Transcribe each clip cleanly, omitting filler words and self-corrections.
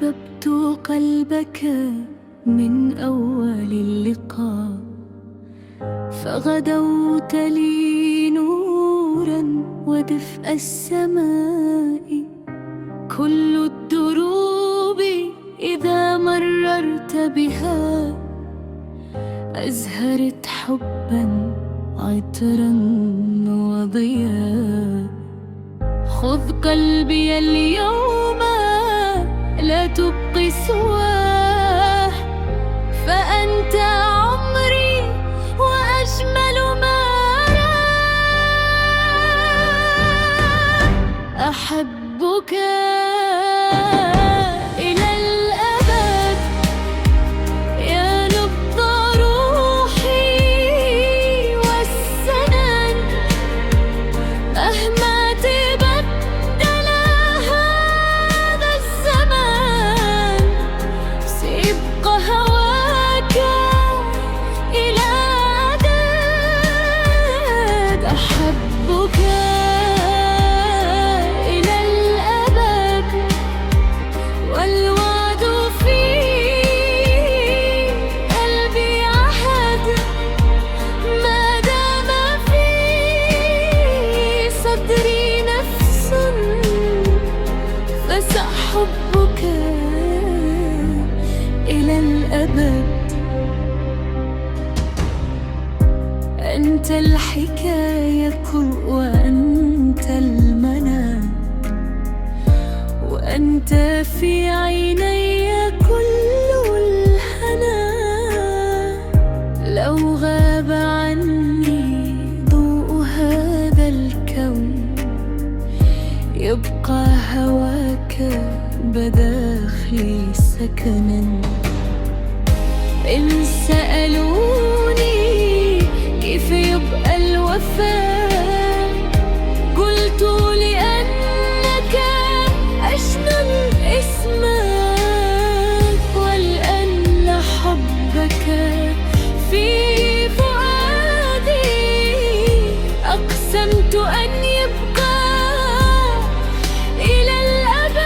أحببت قلبك من أول اللقاء، فغدوت لي نورا ودفء السماء. كل الدروب إذا مررت بها أزهرت حبا عطرا وضياء. خذ قلبي اليوم لا تبقي سواه، فأنت عمري وأجمل ما أراه. أحبك إلى الأبد يا نبض روحي والسنن، مهما تبدل هذا الزمان سيبقى هواك إلى أبد. أحبك إلى الأبد والوعد في قلبي عهد، ما دام في صدري نفس فسأحبك إلى الأبد. أنت الحكاية وأنت المنى، وأنت في عيني كل الهنا. لو غاب عني ضوء هذا الكون يبقى هواك بداخلي سكنا. إن سألوني كيف يبقى الوفاء قلت لأنك أجمل اسمك، ولأن حبك في فؤادي أقسمت أن يبقى إلى الأبد.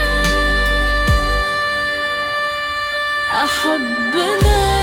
أحبنا